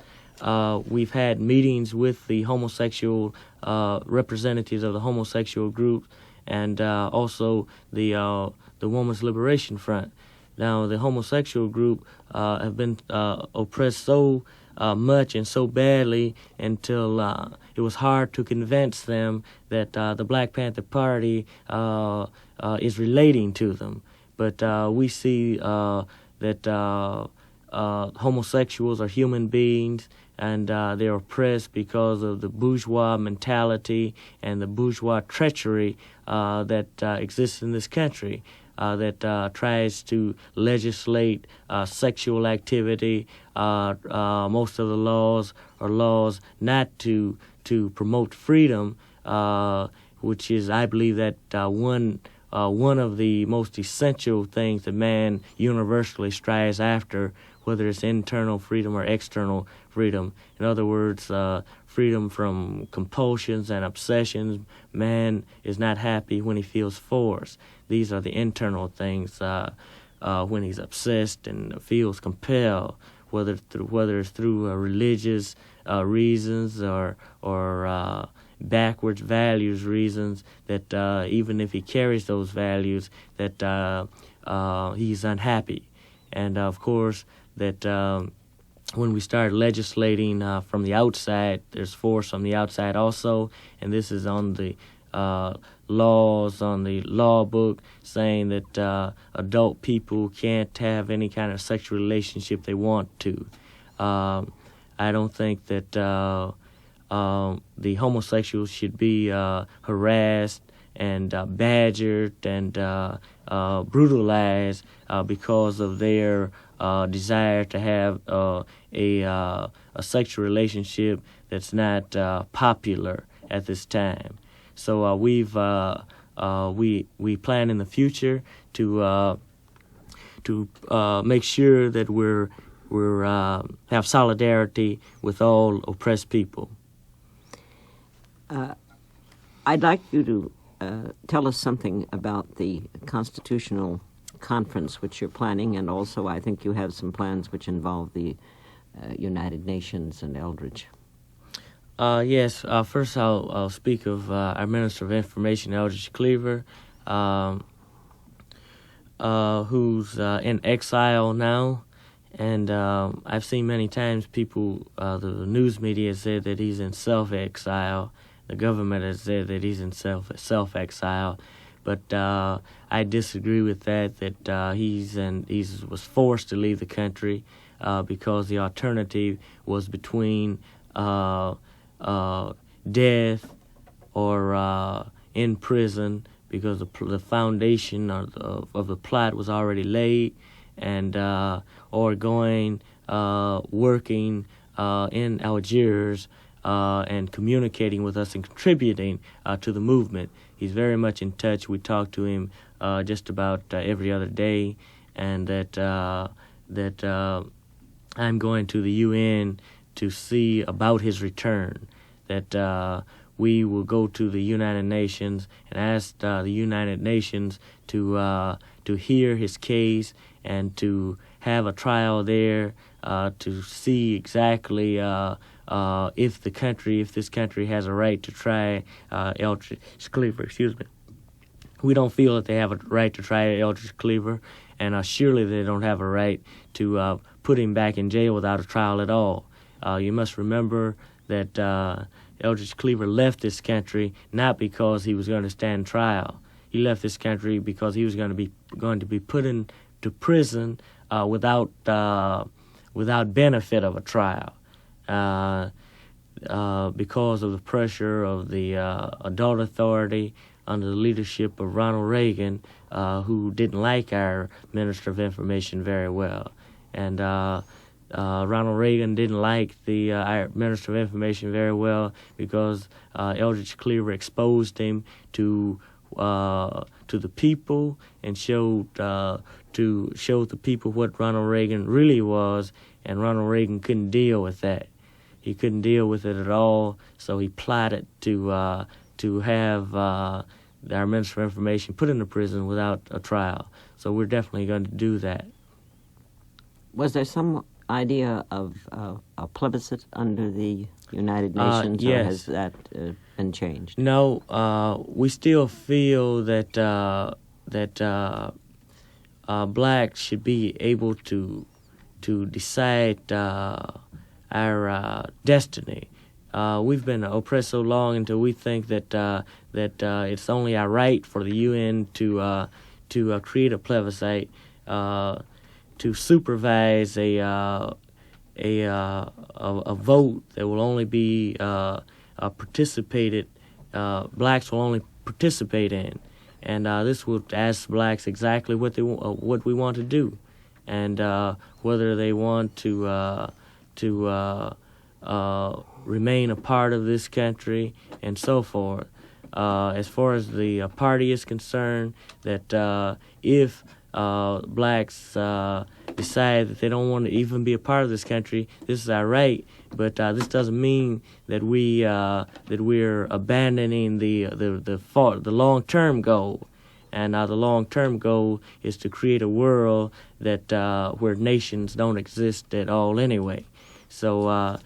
We've had meetings with the homosexual representatives of the homosexual group, and also the Women's Liberation Front. Now, the homosexual group have been oppressed so much and so badly until it was hard to convince them that the Black Panther Party is relating to them. But we see that homosexuals are human beings, and they're oppressed because of the bourgeois mentality and the bourgeois treachery that exists in this country, that tries to legislate sexual activity. Most of the laws are laws not to promote freedom, which is, I believe, that one of the most essential things that man universally strives after, whether it's internal freedom or external freedom. In other words, freedom from compulsions and obsessions. Man is not happy when he feels forced. These are the internal things when he's obsessed and feels compelled, whether it's through religious reasons or backwards values reasons, that even if he carries those values, that he's unhappy. And of course that when we start legislating from the outside, there's force from the outside also, and this is on the laws, on the law book, saying that adult people can't have any kind of sexual relationship they want to. I don't think that the homosexuals should be harassed and badgered and brutalized because of their desire to have a sexual relationship that's not popular at this time. So we plan in the future to make sure that we're have solidarity with all oppressed people. I'd like you to tell us something about the Constitutional Conference which you're planning, and also I think you have some plans which involve the United Nations and Eldridge. Yes. First, I'll speak of our Minister of Information, Eldridge Cleaver, who's in exile now. And I've seen many times people, the news media said that he's in self-exile. The government has said that he's in self-exile. But I disagree with that, he was forced to leave the country because the alternative was between death or in prison, because the foundation of the plot was already laid, and or going, working in Algiers and communicating with us and contributing to the movement. He's very much in touch. We talk to him just about every other day, and that I'm going to the UN to see about his return, that we will go to the United Nations and ask the United Nations to hear his case and to have a trial there to see exactly if this country has a right to try Eldridge Cleaver. We don't feel that they have a right to try Eldridge Cleaver, and surely they don't have a right to put him back in jail without a trial at all. You must remember that Eldridge Cleaver left this country not because he was going to stand trial. He left this country because he was going to be put into prison without benefit of a trial, because of the pressure of the adult authority under the leadership of Ronald Reagan, who didn't like our Minister of Information very well. And Ronald Reagan didn't like our Minister of Information very well because Eldridge Cleaver exposed him to the people and showed the people what Ronald Reagan really was, and Ronald Reagan couldn't deal with that. He couldn't deal with it at all, so he plotted to have our Minister of Information put into prison without a trial. So we're definitely going to do that. Was there some idea of a plebiscite under the United Nations, yes. or has that been changed? No, we still feel that blacks should be able to decide our destiny. We've been oppressed so long until we think that it's only our right for the UN to create a plebiscite to supervise a vote that will only be participated. Blacks will only participate in, and this will ask blacks exactly what we want to do, and whether they want to remain a part of this country and so forth. As far as the party is concerned, that if blacks decide that they don't want to even be a part of this country, this is our right. But this doesn't mean that we're abandoning the long-term goal. And the long-term goal is to create a world that where nations don't exist at all anyway. So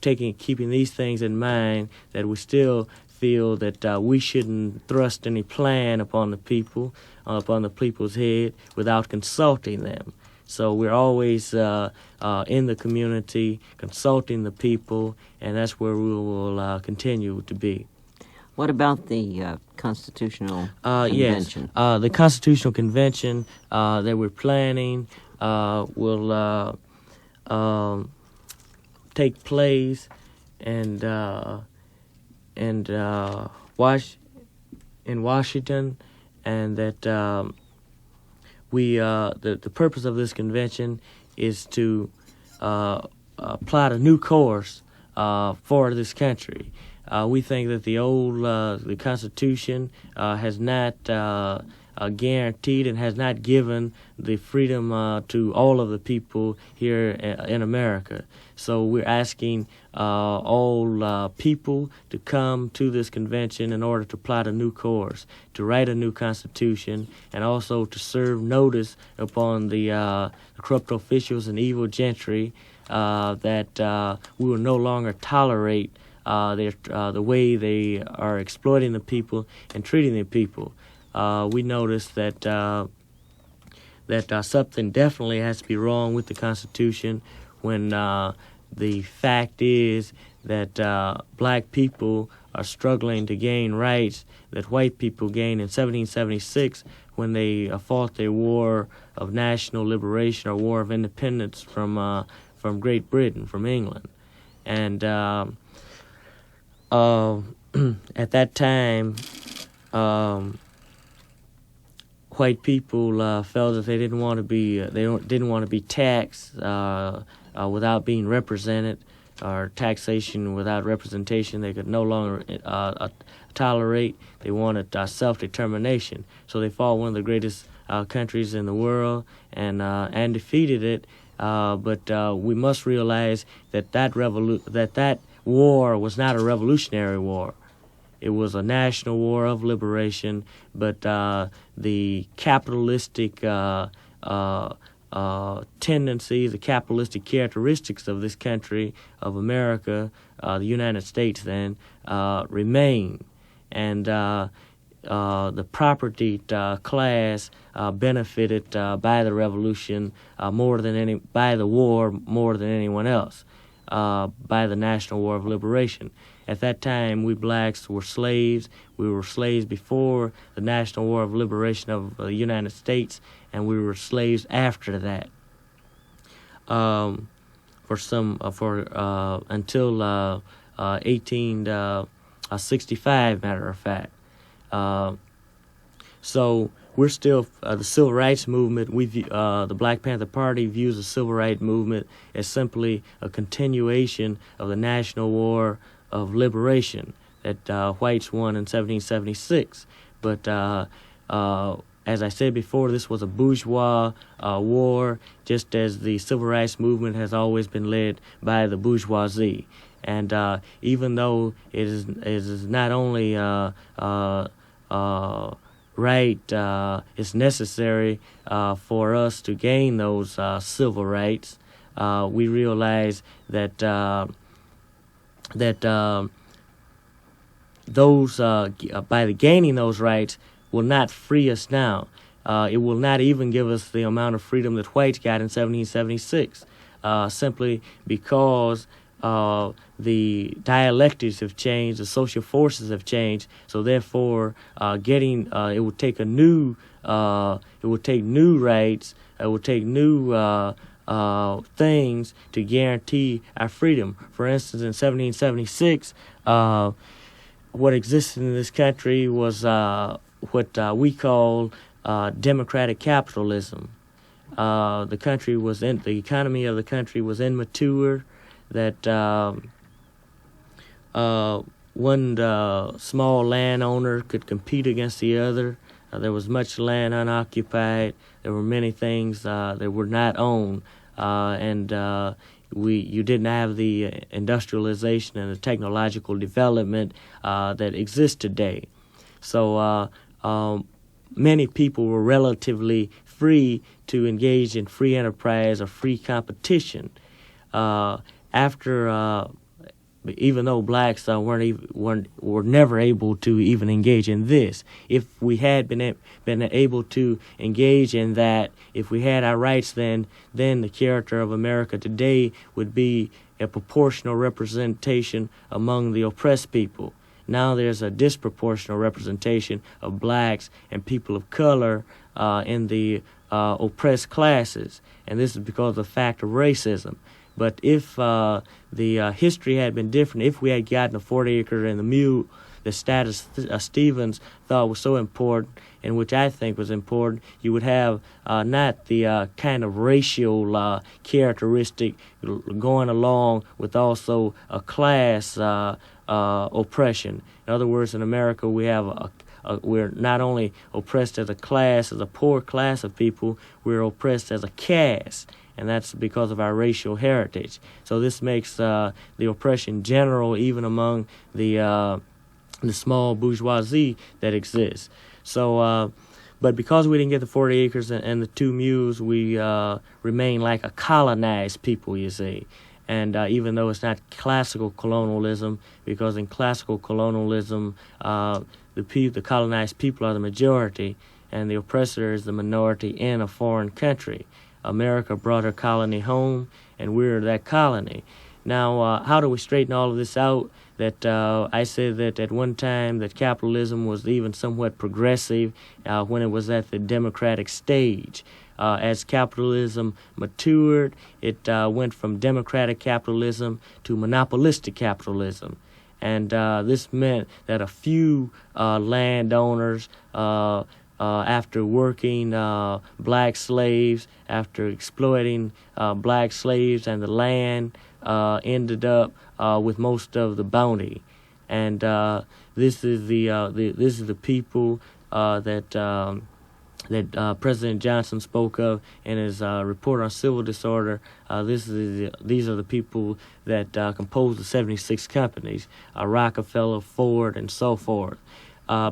keeping these things in mind, that we still feel that we shouldn't thrust any plan upon the people's head without consulting them. So we're always in the community, consulting the people, and that's where we will continue to be. What about the Constitutional Convention? Yes, the Constitutional Convention that we're planning will take place in Washington, and that the purpose of this convention is to plot a new course for this country. We think that the Constitution has not guaranteed and has not given the freedom to all of the people here in America. So we're asking all people to come to this convention in order to plot a new course, to write a new constitution, and also to serve notice upon the corrupt officials and evil gentry that we will no longer tolerate the way they are exploiting the people and treating the people. We noticed that something definitely has to be wrong with the Constitution when the fact is that black people are struggling to gain rights that white people gained in 1776 when they fought their war of national liberation or war of independence from Great Britain, from England. And at that time, white people felt that they didn't want to be taxed without being represented. or taxation without representation they could no longer tolerate. They wanted self-determination. So they fought one of the greatest countries in the world and defeated it. But we must realize that that war was not a revolutionary war. It was a national war of liberation, but the capitalistic tendencies, the capitalistic characteristics of this country, of America, the United States then, remain. And the property class benefited by the revolution by the war more than anyone else, by the National War of Liberation. At that time, we blacks were slaves. We were slaves before the National War of Liberation of the United States, and we were slaves after that. Until 1865, matter of fact. So we're still the civil rights movement. The Black Panther Party views the civil rights movement as simply a continuation of the National War of Liberation that whites won in 1776. But as I said before, this was a bourgeois war, just as the civil rights movement has always been led by the bourgeoisie. And even though it is not only right, it's necessary for us to gain those civil rights, we realize that those by the gaining those rights will not free us now. It will not even give us the amount of freedom that whites got in 1776, simply because the dialectics have changed, the social forces have changed. So therefore, it would take new rights. It would take new things to guarantee our freedom. For instance, in 1776, what existed in this country was what we call democratic capitalism. The economy of the country was immature. That one small landowner could compete against the other. There was much land unoccupied. There were many things that were not owned, and you didn't have the industrialization and the technological development that exists today. So many people were relatively free to engage in free enterprise or free competition. Even though blacks were never able to even engage in this, if we had been able to engage in that, if we had our rights, then the character of America today would be a proportional representation among the oppressed people. Now there's a disproportional representation of blacks and people of color in the oppressed classes, and this is because of the fact of racism. But if the history had been different, if we had gotten a 40-acre and the mule that Stevens thought was so important, and which I think was important, you would have not the kind of racial characteristic going along with also a class oppression. In other words, in America, we have we're not only oppressed as a class, as a poor class of people, we're oppressed as a caste. And that's because of our racial heritage. So this makes the oppression general even among the small bourgeoisie that exists. So, but because we didn't get the 40 acres and the 2 mules, we remain like a colonized people, you see. And even though it's not classical colonialism, because in classical colonialism, the colonized people are the majority, and the oppressor is the minority in a foreign country. America brought her colony home, and we're that colony. Now, how do we straighten all of this out? That I said that at one time that capitalism was even somewhat progressive when it was at the democratic stage. As capitalism matured, it went from democratic capitalism to monopolistic capitalism. And this meant that a few landowners after working black slaves, after exploiting black slaves and the land ended up with most of the bounty. And this is the people that President Johnson spoke of in his report on civil disorder. These are the people that compose the 76 companies, Rockefeller, Ford, and so forth.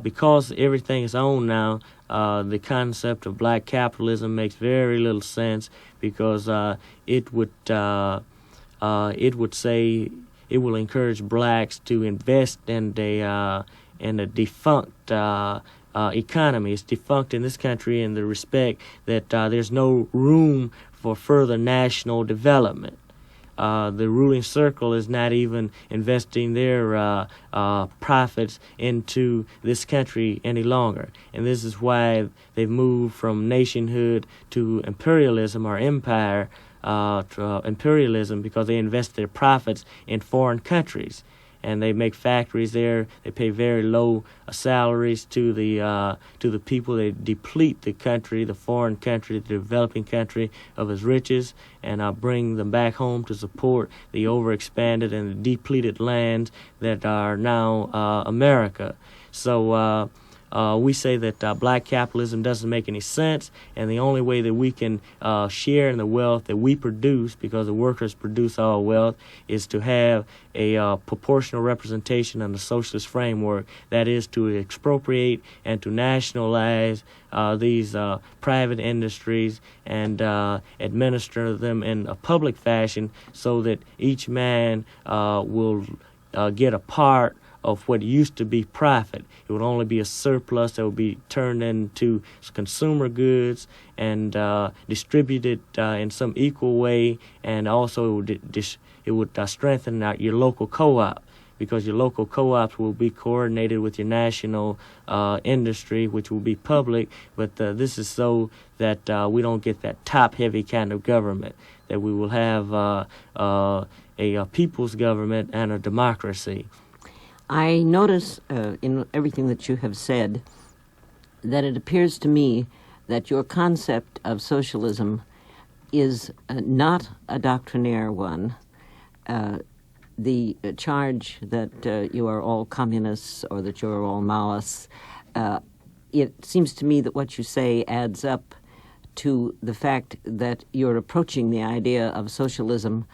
Because everything is owned now, the concept of black capitalism makes very little sense, because it would say it will encourage blacks to invest in a defunct economy. It's defunct in this country in the respect that there's no room for further national development. The ruling circle is not even investing their profits into this country any longer. And this is why they've moved from nationhood to imperialism or empire to imperialism, because they invest their profits in foreign countries. And they make factories there. They pay very low salaries to the people. They deplete the country, the foreign country, the developing country, of its riches, and bring them back home to support the overexpanded and depleted lands that are now America. So we say that black capitalism doesn't make any sense, and the only way that we can share in the wealth that we produce, because the workers produce all wealth, is to have a proportional representation in the socialist framework. That is to expropriate and to nationalize these private industries and administer them in a public fashion, so that each man will get a part of what used to be profit. It would only be a surplus that would be turned into consumer goods and distributed in some equal way, and also it would strengthen your local co-op, because your local co-ops will be coordinated with your national industry, which will be public. But this is so that we don't get that top-heavy kind of government, that we will have a people's government and a democracy. I notice in everything that you have said that it appears to me that your concept of socialism is not a doctrinaire one. The charge that you are all communists or that you are all Maoists, it seems to me that what you say adds up to the fact that you're approaching the idea of socialism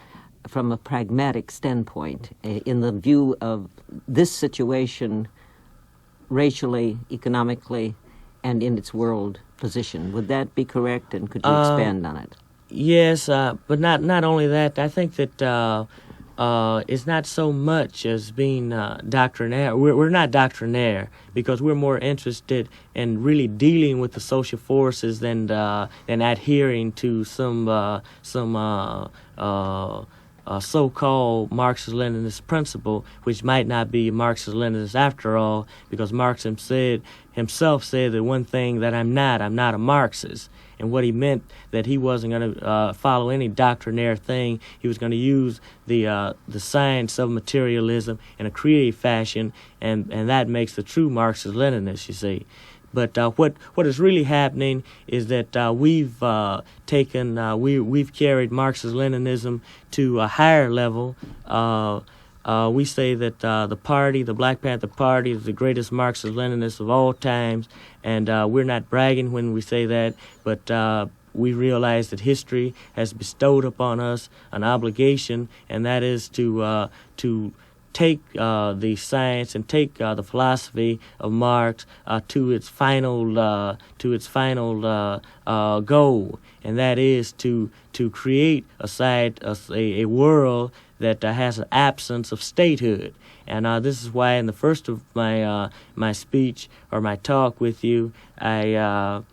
from a pragmatic standpoint, in the view of this situation, racially, economically, and in its world position. Would that be correct, and could you expand on it? Yes, but not only that. I think that it's not so much as being doctrinaire. We're not doctrinaire, because we're more interested in really dealing with the social forces than adhering to some so-called Marxist-Leninist principle, which might not be Marxist-Leninist after all, because Marx himself said that one thing that I'm not a Marxist. And what he meant, that he wasn't going to follow any doctrinaire thing. He was going to use the science of materialism in a creative fashion, and that makes the true Marxist-Leninist, you see. But what is really happening is that we've carried Marxist-Leninism to a higher level. We say that the party, the Black Panther Party, is the greatest Marxist-Leninist of all times, and we're not bragging when we say that, but we realize that history has bestowed upon us an obligation, and that is to take the science and take the philosophy of Marx to its final goal, and that is to create a world that has an absence of statehood. And this is why in the first of my speech or my talk with you, I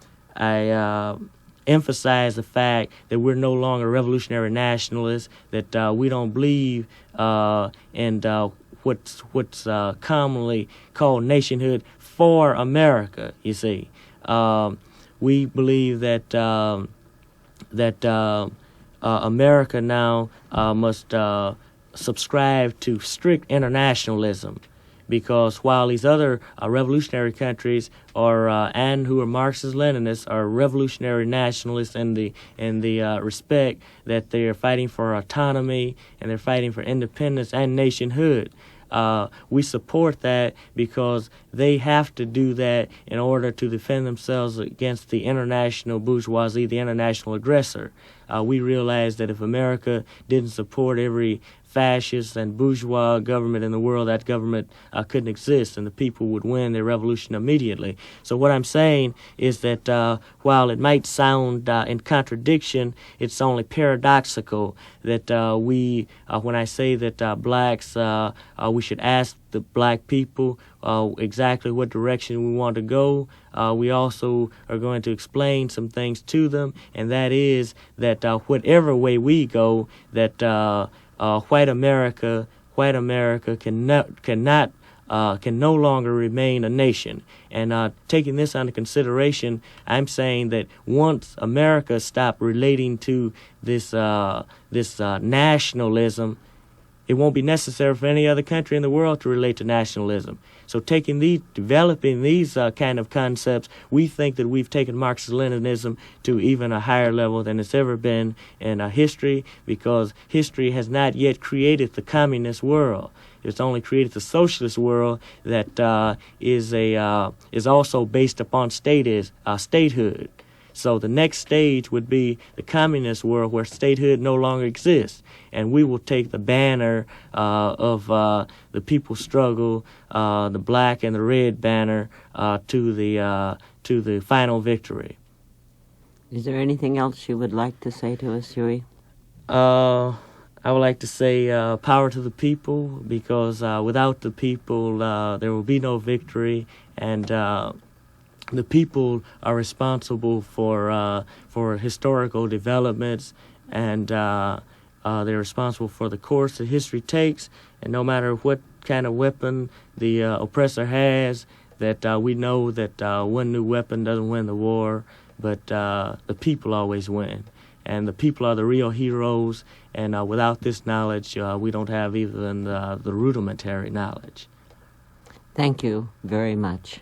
emphasize the fact that we're no longer revolutionary nationalists, that we don't believe in what's commonly called nationhood for America, you see. We believe that America now must subscribe to strict internationalism, because while these other revolutionary countries are and who are Marxist-Leninists are revolutionary nationalists in the respect that they are fighting for autonomy and they're fighting for independence and nationhood. We support that because they have to do that in order to defend themselves against the international bourgeoisie, the international aggressor. We realize that if America didn't support every fascist and bourgeois government in the world, that government couldn't exist and the people would win their revolution immediately. So what I'm saying is that while it might sound in contradiction, it's only paradoxical that when I say that blacks, we should ask the black people exactly what direction we want to go. We also are going to explain some things to them, and that is that whatever way we go, that white America can no longer remain a nation. And taking this under consideration, I'm saying that once America stopped relating to this nationalism, it won't be necessary for any other country in the world to relate to nationalism. So developing these kind of concepts, we think that we've taken Marxist-Leninism to even a higher level than it's ever been in history, because history has not yet created the communist world. It's only created the socialist world that is also based upon statehood. So the next stage would be the communist world where statehood no longer exists. And we will take the banner of the people's struggle, the black and the red banner, to the final victory. Is there anything else you would like to say to us, Huey? I would like to say power to the people, because without the people there will be no victory, and the people are responsible for historical developments, and they're responsible for the course that history takes. And no matter what kind of weapon the oppressor has, that we know that one new weapon doesn't win the war, but the people always win. And the people are the real heroes, and without this knowledge, we don't have even the rudimentary knowledge. Thank you very much.